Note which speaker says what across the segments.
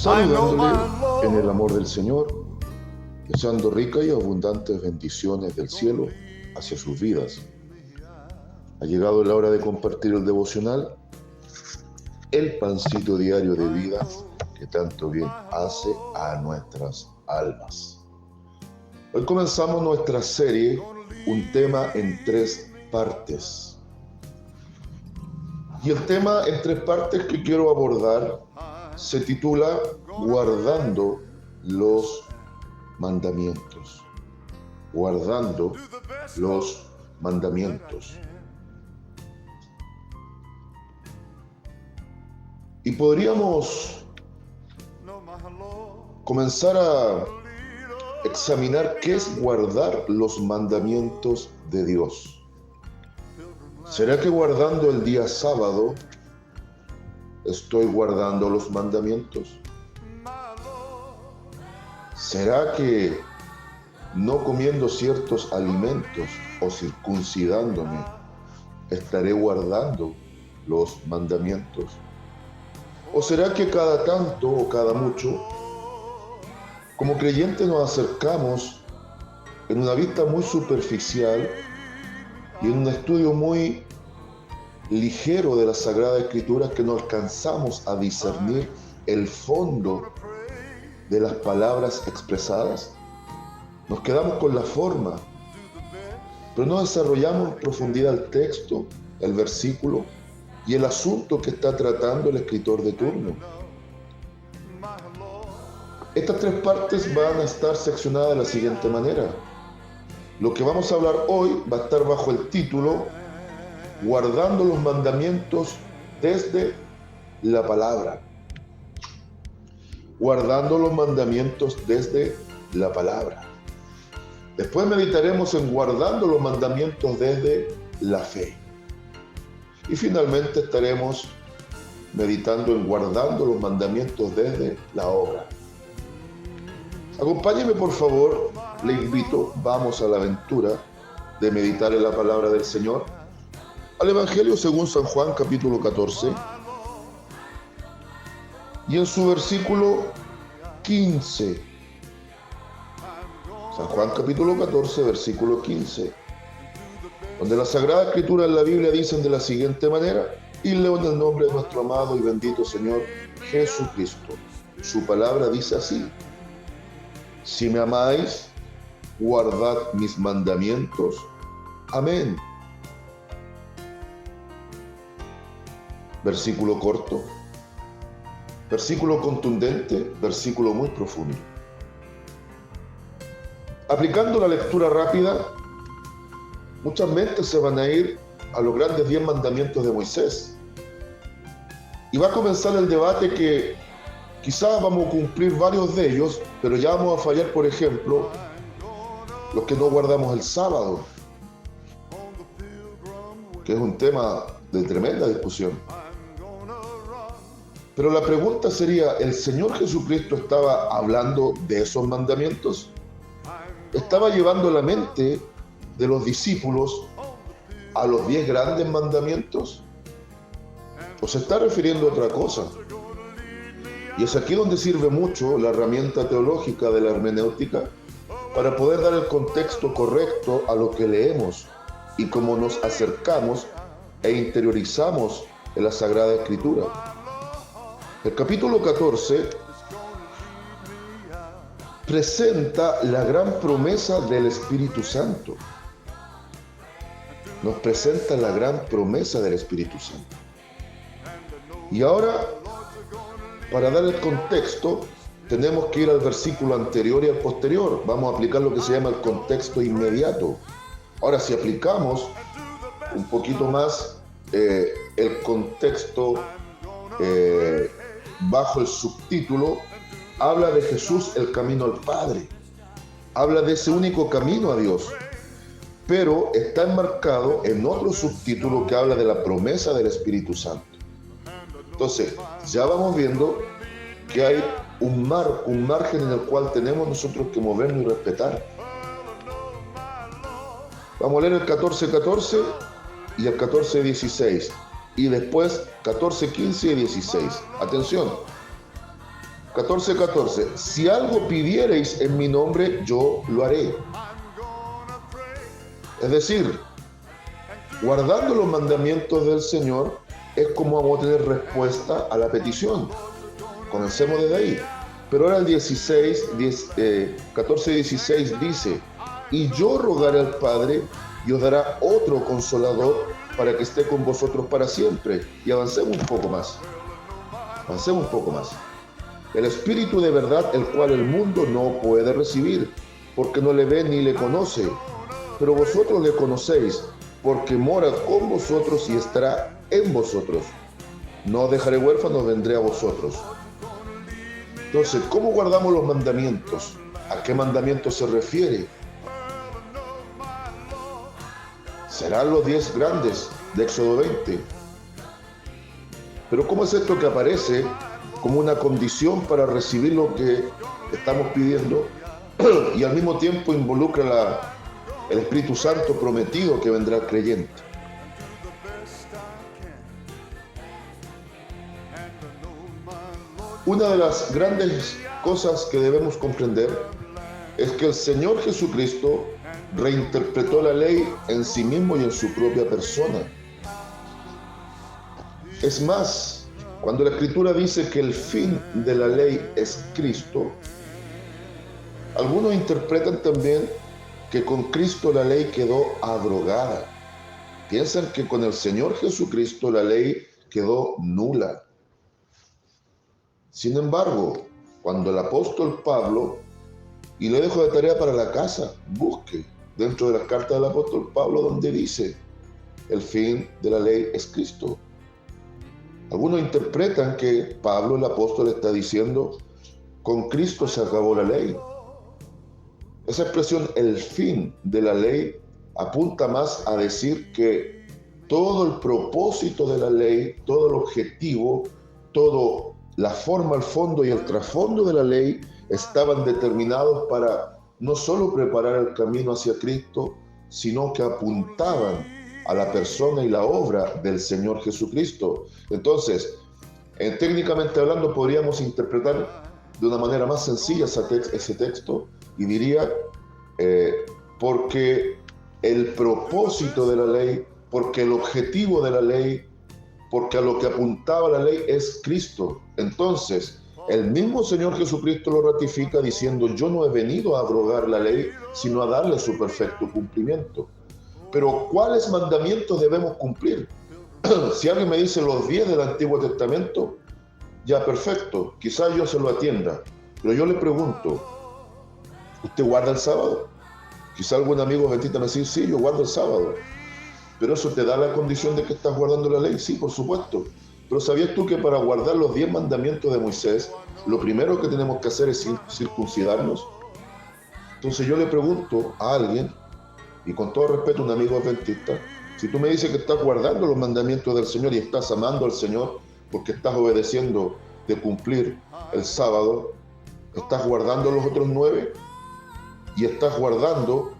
Speaker 1: saludándole en el amor del Señor, deseando ricas y abundantes bendiciones del cielo hacia sus vidas. Ha llegado la hora de compartir el devocional, el pancito diario de vida que tanto bien hace a nuestras almas. Hoy comenzamos nuestra serie, un tema en 3 partes. Y el tema en 3 partes que quiero abordar se titula Guardando los mandamientos. Guardando los mandamientos. Y podríamos comenzar a examinar qué es guardar los mandamientos de Dios. ¿Será que guardando el día sábado estoy guardando los mandamientos? ¿Será que no comiendo ciertos alimentos o circuncidándome estaré guardando los mandamientos? ¿O será que cada tanto o cada mucho, como creyentes nos acercamos en una vista muy superficial y en un estudio muy ligero de la Sagrada Escritura que no alcanzamos a discernir el fondo de las palabras expresadas? Nos quedamos con la forma, pero no desarrollamos en profundidad el texto, el versículo y el asunto que está tratando el escritor de turno. Estas 3 partes van a estar seccionadas de la siguiente manera. Lo que vamos a hablar hoy va a estar bajo el título Guardando los mandamientos desde la palabra. Guardando los mandamientos desde la palabra. Después meditaremos en guardando los mandamientos desde la fe. Y finalmente estaremos meditando en guardando los mandamientos desde la obra. Acompáñeme por favor, le invito, vamos a la aventura de meditar en la palabra del Señor. Al Evangelio según San Juan, capítulo 14, y en su versículo 15. San Juan, capítulo 14, versículo 15, donde la Sagrada Escritura en la Biblia dicen de la siguiente manera, y leo en el nombre de nuestro amado y bendito Señor Jesucristo. Su palabra dice así: si me amáis, guardad mis mandamientos. Amén. Versículo corto, versículo contundente, versículo muy profundo. Aplicando la lectura rápida, muchas mentes se van a ir a los grandes 10 mandamientos de Moisés. Y va a comenzar el debate que quizás vamos a cumplir varios de ellos, pero ya vamos a fallar, por ejemplo, los que no guardamos el sábado, que es un tema de tremenda discusión. Pero la pregunta sería, ¿el Señor Jesucristo estaba hablando de esos mandamientos? ¿Estaba llevando la mente de los discípulos a los 10 grandes mandamientos? ¿O se está refiriendo a otra cosa? Y es aquí donde sirve mucho la herramienta teológica de la hermenéutica para poder dar el contexto correcto a lo que leemos y cómo nos acercamos e interiorizamos en la Sagrada Escritura. El capítulo 14 presenta la gran promesa del Espíritu Santo. Nos presenta la gran promesa del Espíritu Santo. Y ahora, para dar el contexto, tenemos que ir al versículo anterior y al posterior. Vamos a aplicar lo que se llama el contexto inmediato. Ahora, si aplicamos un poquito más el contexto bajo el subtítulo, habla de Jesús, el camino al Padre. Habla de ese único camino a Dios. Pero está enmarcado en otro subtítulo que habla de la promesa del Espíritu Santo. Entonces, ya vamos viendo que hay un margen en el cual tenemos nosotros que movernos y respetar. Vamos a leer el 14:14 y el 14:16. Y después 14, 15 y 16. Atención. 14:14. Si algo pidiereis en mi nombre, yo lo haré. Es decir, guardando los mandamientos del Señor es como vamos a tener respuesta a la petición. Comencemos desde ahí. Pero ahora el 14:16 dice, y yo rogaré al Padre y os dará otro consolador para que esté con vosotros para siempre. Y avancemos un poco más. Avancemos un poco más. El Espíritu de verdad, el cual el mundo no puede recibir, porque no le ve ni le conoce. Pero vosotros le conocéis, porque mora con vosotros y estará en vosotros. No os dejaré huérfanos, vendré a vosotros. Entonces, ¿cómo guardamos los mandamientos? ¿A qué mandamientos se refiere? Serán los 10 grandes de Éxodo 20. Pero ¿cómo es esto que aparece como una condición para recibir lo que estamos pidiendo y al mismo tiempo involucra el Espíritu Santo prometido que vendrá al creyente? Una de las grandes cosas que debemos comprender es que el Señor Jesucristo reinterpretó la ley en sí mismo y en su propia persona. Es más, cuando la Escritura dice que el fin de la ley es Cristo, algunos interpretan también que con Cristo la ley quedó abrogada. Piensan que con el Señor Jesucristo la ley quedó nula. Sin embargo, cuando el apóstol Pablo, y le dejo de tarea para la casa, busque dentro de las cartas del apóstol Pablo donde dice, el fin de la ley es Cristo. Algunos interpretan que Pablo, el apóstol, está diciendo, con Cristo se acabó la ley. Esa expresión, el fin de la ley, apunta más a decir que todo el propósito de la ley, todo el objetivo, todo la forma, el fondo y el trasfondo de la ley estaban determinados para no solo preparar el camino hacia Cristo, sino que apuntaban a la persona y la obra del Señor Jesucristo. Entonces, técnicamente hablando, podríamos interpretar de una manera más sencilla ese texto y diría, porque el propósito de la ley, porque el objetivo de la ley, porque a lo que apuntaba la ley es Cristo. Entonces, el mismo Señor Jesucristo lo ratifica diciendo, yo no he venido a abrogar la ley, sino a darle su perfecto cumplimiento. Pero, ¿cuáles mandamientos debemos cumplir? Si alguien me dice los 10 del Antiguo Testamento, ya perfecto, quizás yo se lo atienda. Pero yo le pregunto, ¿usted guarda el sábado? Quizá algún amigo adventista me dice, sí, yo guardo el sábado. ¿Pero eso te da la condición de que estás guardando la ley? Sí, por supuesto. Pero ¿sabías tú que para guardar los 10 mandamientos de Moisés, lo primero que tenemos que hacer es circuncidarnos? Entonces yo le pregunto a alguien, y con todo respeto a un amigo adventista, si tú me dices que estás guardando los mandamientos del Señor y estás amando al Señor porque estás obedeciendo de cumplir el sábado, estás guardando los otros 9 y estás guardando...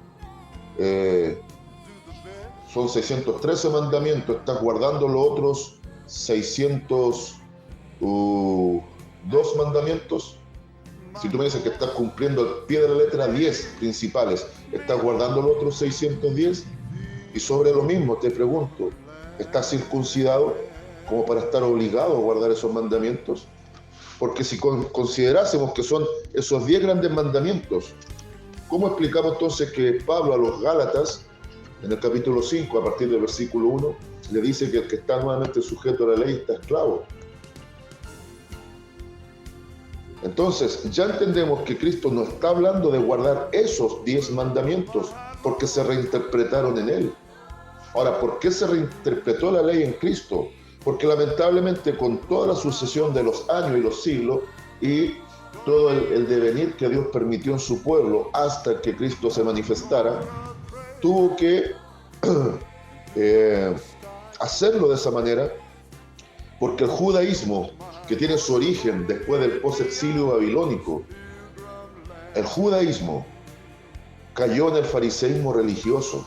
Speaker 1: son 613 mandamientos, estás guardando los otros 602 mandamientos. Si tú me dices que estás cumpliendo al pie de la letra 10 principales, estás guardando los otros 610. Y sobre lo mismo te pregunto, ¿estás circuncidado como para estar obligado a guardar esos mandamientos? Porque si considerásemos que son esos 10 grandes mandamientos, ¿cómo explicamos entonces que Pablo a los Gálatas, en el capítulo 5, a partir del versículo 1, le dice que el que está nuevamente sujeto a la ley está esclavo? Entonces, ya entendemos que Cristo no está hablando de guardar esos 10 mandamientos, porque se reinterpretaron en Él. Ahora, ¿por qué se reinterpretó la ley en Cristo? Porque lamentablemente con toda la sucesión de los años y los siglos y todo el devenir que Dios permitió en su pueblo hasta que Cristo se manifestara, tuvo que hacerlo de esa manera, porque el judaísmo, que tiene su origen después del post-exilio babilónico, el judaísmo cayó en el fariseísmo religioso,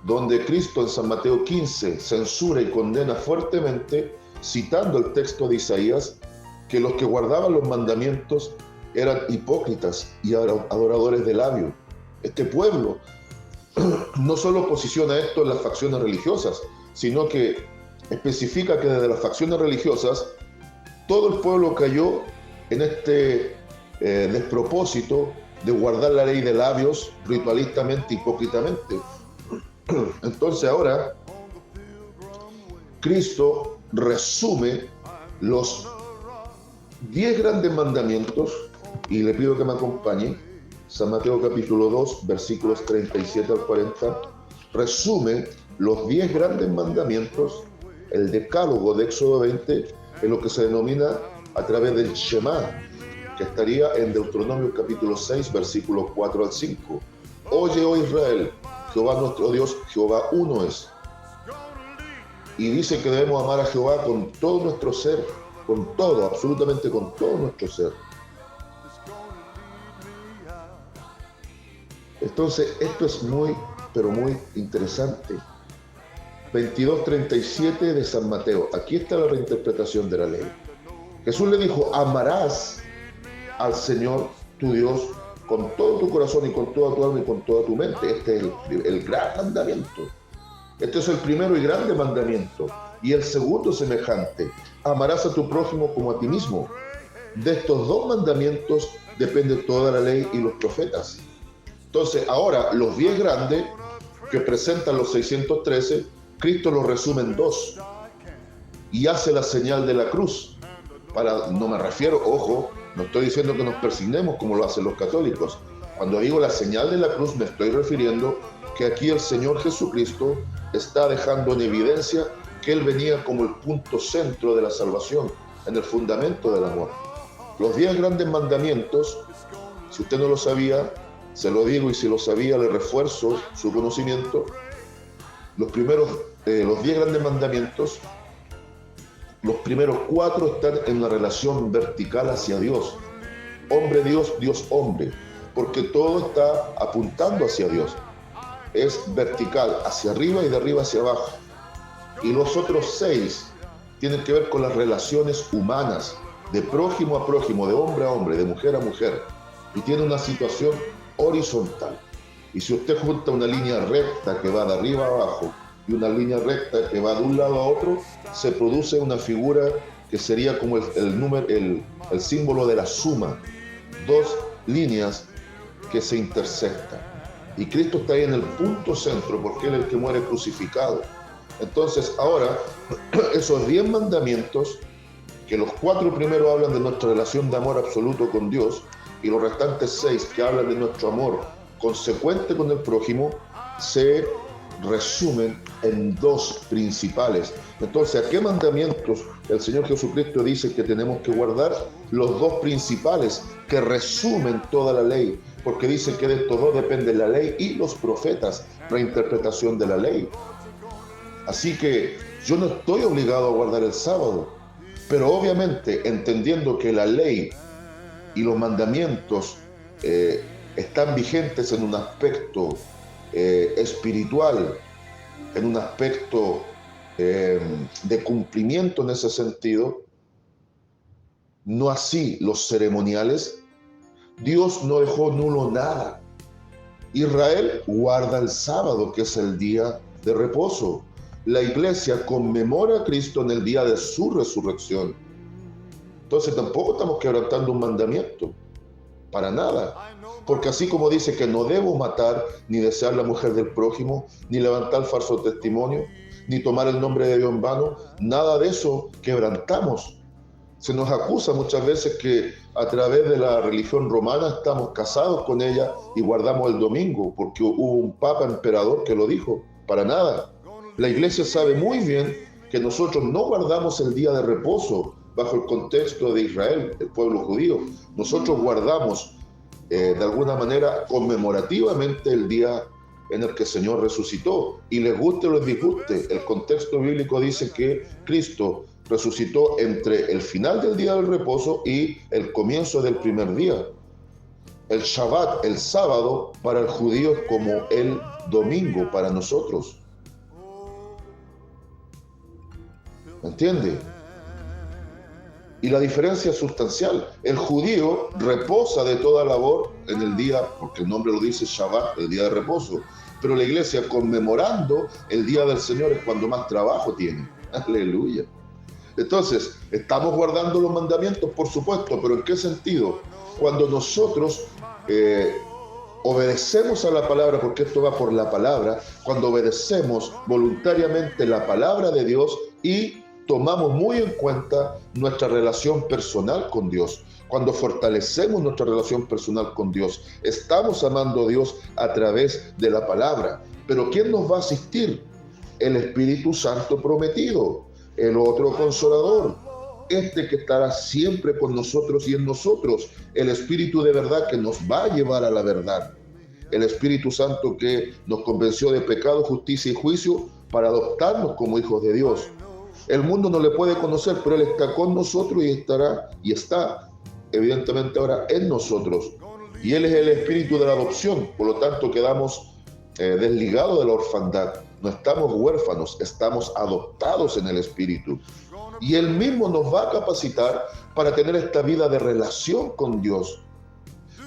Speaker 1: donde Cristo en San Mateo 15 censura y condena fuertemente, citando el texto de Isaías, que los que guardaban los mandamientos eran hipócritas y adoradores de labios. Este pueblo no solo posiciona esto en las facciones religiosas, sino que especifica que desde las facciones religiosas todo el pueblo cayó en este despropósito de guardar la ley de labios ritualistamente, hipócritamente. Entonces ahora Cristo resume los 10 grandes mandamientos, y le pido que me acompañe. San Mateo capítulo 2, versículos 37 al 40, resume los 10 grandes mandamientos, el decálogo de Éxodo 20, en lo que se denomina a través del Shema, que estaría en Deuteronomio capítulo 6, versículos 4 al 5. Oye, oh Israel, Jehová nuestro Dios, Jehová uno es. Y dice que debemos amar a Jehová con todo nuestro ser, con todo, absolutamente con todo nuestro ser. Entonces, esto es muy, pero muy interesante. 22:37 de San Mateo. Aquí está la reinterpretación de la ley. Jesús le dijo: amarás al Señor tu Dios con todo tu corazón y con toda tu alma y con toda tu mente. Este es el gran mandamiento. Este es el primero y grande mandamiento. Y el segundo semejante: amarás a tu prójimo como a ti mismo. De estos dos mandamientos depende toda la ley y los profetas. Entonces, ahora, los 10 grandes que presentan los 613, Cristo los resume en 2 y hace la señal de la cruz. No me refiero, ojo, no estoy diciendo que nos persignemos como lo hacen los católicos. Cuando digo la señal de la cruz, me estoy refiriendo que aquí el Señor Jesucristo está dejando en evidencia que Él venía como el punto centro de la salvación, en el fundamento del amor. Los 10 grandes mandamientos, si usted no lo sabía, se lo digo, y si lo sabía, le refuerzo su conocimiento. Los 10 grandes mandamientos, los primeros 4 están en una relación vertical hacia Dios. Hombre, Dios, Dios, hombre. Porque todo está apuntando hacia Dios. Es vertical, hacia arriba y de arriba hacia abajo. Y los otros 6 tienen que ver con las relaciones humanas, de prójimo a prójimo, de hombre a hombre, de mujer a mujer. Y tiene una situación horizontal. Y si usted junta una línea recta que va de arriba a abajo y una línea recta que va de un lado a otro, se produce una figura que sería como el símbolo de la suma. 2 líneas que se intersectan. Y Cristo está ahí en el punto centro, porque Él es el que muere crucificado. Entonces, ahora, esos 10 mandamientos, que los 4 primeros hablan de nuestra relación de amor absoluto con Dios, y los restantes 6 que hablan de nuestro amor consecuente con el prójimo, se resumen en 2 principales. Entonces, ¿a qué mandamientos el Señor Jesucristo dice que tenemos que guardar? Los 2 principales que resumen toda la ley, porque dice que de estos 2 dependen la ley y los profetas, la interpretación de la ley. Así que yo no estoy obligado a guardar el sábado, pero obviamente entendiendo que la ley y los mandamientos están vigentes en un aspecto espiritual, en un aspecto de cumplimiento en ese sentido, no así los ceremoniales. Dios no dejó nulo nada. Israel guarda el sábado, que es el día de reposo. La iglesia conmemora a Cristo en el día de su resurrección. Entonces tampoco estamos quebrantando un mandamiento, para nada. Porque así como dice que no debo matar, ni desear la mujer del prójimo, ni levantar falso testimonio, ni tomar el nombre de Dios en vano, nada de eso quebrantamos. Se nos acusa muchas veces que a través de la religión romana estamos casados con ella y guardamos el domingo, porque hubo un papa emperador que lo dijo. Para nada. La iglesia sabe muy bien que nosotros no guardamos el día de reposo bajo el contexto de Israel, el pueblo judío. Nosotros guardamos de alguna manera conmemorativamente el día en el que el Señor resucitó. Y les guste o les disguste, el contexto bíblico dice que Cristo resucitó entre el final del día del reposo y el comienzo del primer día. El Shabbat, el sábado, para el judío es como el domingo para nosotros. ¿Me entiende? Y la diferencia es sustancial. El judío reposa de toda labor en el día, porque el nombre lo dice Shabbat, el día de reposo. Pero la iglesia, conmemorando el día del Señor, es cuando más trabajo tiene. Aleluya. Entonces, ¿estamos guardando los mandamientos? Por supuesto, pero ¿en qué sentido? Cuando nosotros obedecemos a la palabra, porque esto va por la palabra, cuando obedecemos voluntariamente la palabra de Dios y tomamos muy en cuenta nuestra relación personal con Dios, cuando fortalecemos nuestra relación personal con Dios, estamos amando a Dios a través de la palabra. Pero ¿quién nos va a asistir? El Espíritu Santo prometido, el otro Consolador, este que estará siempre con nosotros y en nosotros, el Espíritu de verdad que nos va a llevar a la verdad, el Espíritu Santo que nos convenció de pecado, justicia y juicio para adoptarnos como hijos de Dios. El mundo no le puede conocer, pero Él está con nosotros y estará y está evidentemente ahora en nosotros. Y Él es el Espíritu de la adopción, por lo tanto quedamos desligados de la orfandad. No estamos huérfanos, estamos adoptados en el Espíritu. Y Él mismo nos va a capacitar para tener esta vida de relación con Dios.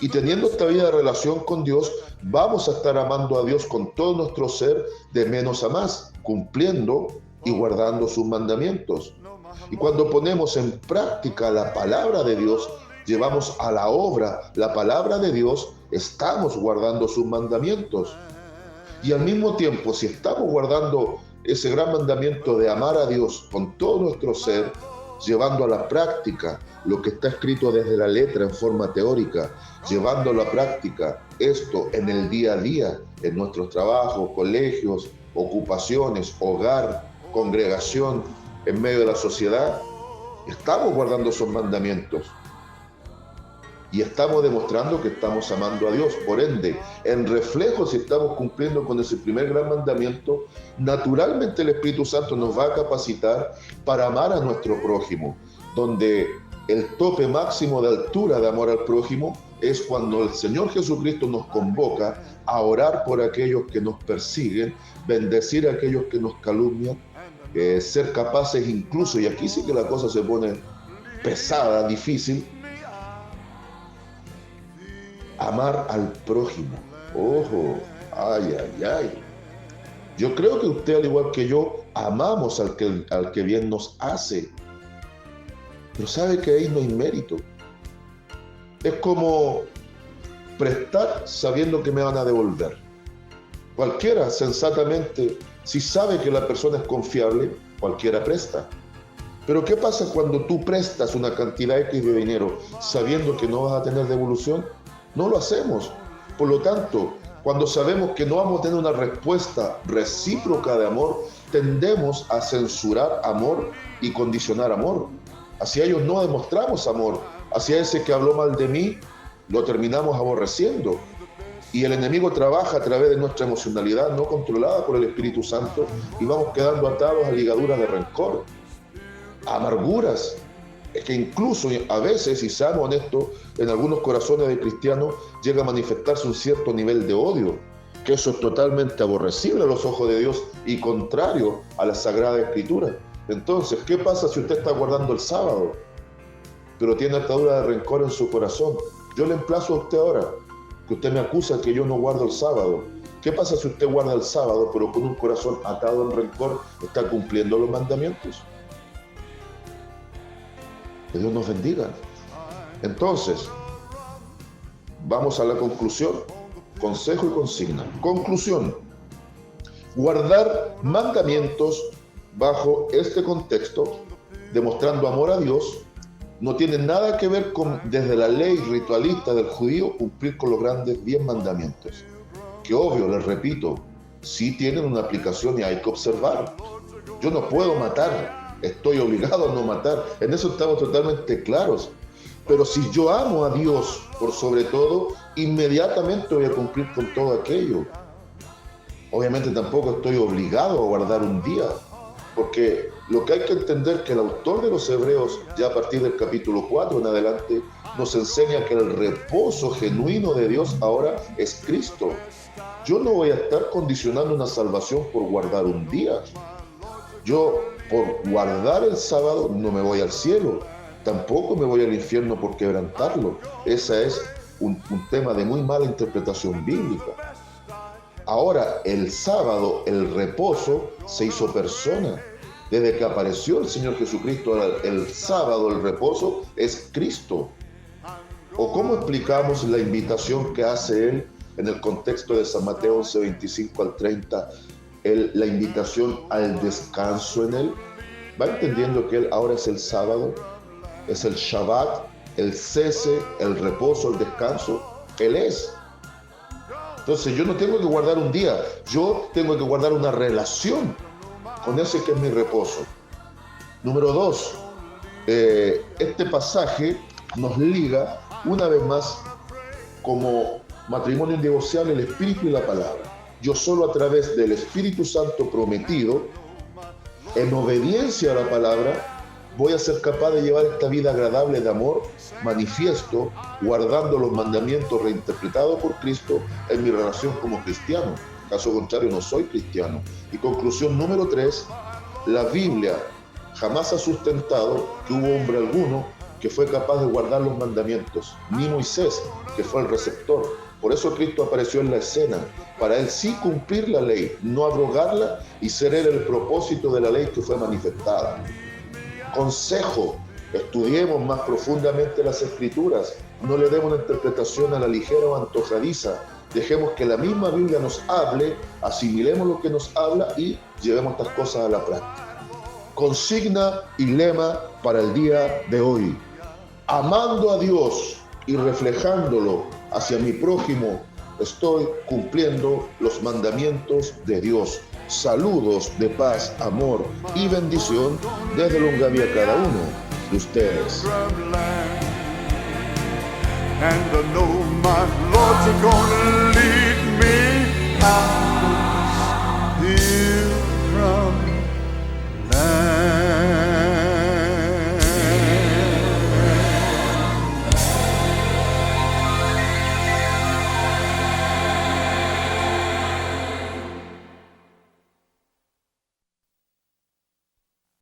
Speaker 1: Y teniendo esta vida de relación con Dios, vamos a estar amando a Dios con todo nuestro ser, de menos a más, cumpliendo y guardando sus mandamientos. Y cuando ponemos en práctica la palabra de Dios, llevamos a la obra la palabra de Dios, estamos guardando sus mandamientos. Y al mismo tiempo, si estamos guardando ese gran mandamiento de amar a Dios con todo nuestro ser, llevando a la práctica lo que está escrito desde la letra en forma teórica, llevando a la práctica esto en el día a día, en nuestros trabajos, colegios, ocupaciones, hogar, congregación, en medio de la sociedad, estamos guardando esos mandamientos. Y estamos demostrando que estamos amando a Dios. Por ende, en reflejo, si estamos cumpliendo con ese primer gran mandamiento, naturalmente el Espíritu Santo nos va a capacitar para amar a nuestro prójimo, donde el tope máximo de altura de amor al prójimo es cuando el Señor Jesucristo nos convoca a orar por aquellos que nos persiguen, bendecir a aquellos que nos calumnian, ser capaces incluso, y aquí sí que la cosa se pone pesada, difícil, amar al prójimo. Ojo, ay, ay, ay. Yo creo que usted, al igual que yo, amamos al que bien nos hace. Pero sabe que ahí no hay mérito. Es como prestar sabiendo que me van a devolver. Cualquiera, sensatamente, si sabe que la persona es confiable, cualquiera presta. Pero ¿qué pasa cuando tú prestas una cantidad X de dinero sabiendo que no vas a tener devolución? No lo hacemos. Por lo tanto, cuando sabemos que no vamos a tener una respuesta recíproca de amor, tendemos a censurar amor y condicionar amor. Hacia ellos no demostramos amor. Hacia ese que habló mal de mí, lo terminamos aborreciendo. Y el enemigo trabaja a través de nuestra emocionalidad no controlada por el Espíritu Santo y vamos quedando atados a ligaduras de rencor, a amarguras. Es que incluso a veces, si seamos honestos, en algunos corazones de cristianos llega a manifestarse un cierto nivel de odio, que eso es totalmente aborrecible a los ojos de Dios y contrario a la Sagrada Escritura. Entonces, ¿qué pasa si usted está guardando el sábado, pero tiene atadura de rencor en su corazón? Yo le emplazo a usted ahora, que usted me acusa que yo no guardo el sábado. ¿Qué pasa si usted guarda el sábado, pero con un corazón atado en rencor está cumpliendo los mandamientos? Que Dios nos bendiga. Entonces, vamos a la conclusión. Consejo y consigna. Conclusión. Guardar mandamientos bajo este contexto, demostrando amor a Dios, no tiene nada que ver con, desde la ley ritualista del judío, cumplir con los grandes 10 mandamientos. Que obvio, les repito, sí tienen una aplicación y hay que observar. Yo no puedo matar, estoy obligado a no matar, en eso estamos totalmente claros. Pero si yo amo a Dios por sobre todo, inmediatamente voy a cumplir con todo aquello. Obviamente tampoco estoy obligado a guardar un día, porque lo que hay que entender es que el autor de los Hebreos, ya a partir del capítulo 4 en adelante, nos enseña que el reposo genuino de Dios ahora es Cristo. Yo no voy a estar condicionando una salvación por guardar un día. Yo, por guardar el sábado, no me voy al cielo. tampoco me voy al infierno por quebrantarlo. Ese es un tema de muy mala interpretación bíblica. Ahora, el sábado, el reposo, se hizo persona. Desde que apareció el Señor Jesucristo, el sábado, el reposo, es Cristo. ¿O cómo explicamos la invitación que hace Él en el contexto de San Mateo 11, 25 al 30? La invitación al descanso en Él. ¿Va entendiendo que Él ahora es el sábado? Es el Shabbat, el cese, el reposo, el descanso. Él es. Entonces yo no tengo que guardar un día, yo tengo que guardar una relación con ese que es mi reposo. Número 2, este pasaje nos liga una vez más como matrimonio indivociable el Espíritu y la palabra. Yo solo a través del Espíritu Santo prometido, en obediencia a la palabra, voy a ser capaz de llevar esta vida agradable de amor, manifiesto, guardando los mandamientos reinterpretados por Cristo en mi relación como cristiano. Caso contrario, no soy cristiano. Y conclusión número 3, la Biblia jamás ha sustentado que hubo hombre alguno que fue capaz de guardar los mandamientos, ni Moisés, que fue el receptor. Por eso Cristo apareció en la escena, para él sí cumplir la ley, no abrogarla y ser él el propósito de la ley que fue manifestada. Consejo, estudiemos más profundamente las Escrituras, no le demos una interpretación a la ligera o antojadiza, dejemos que la misma Biblia nos hable, asimilemos lo que nos habla y llevemos estas cosas a la práctica. Consigna y lema para el día de hoy: amando a Dios y reflejándolo hacia mi prójimo, estoy cumpliendo los mandamientos de Dios. Saludos de paz, amor y bendición desde Longaví a cada uno de ustedes.
Speaker 2: And I know my Lord's gonna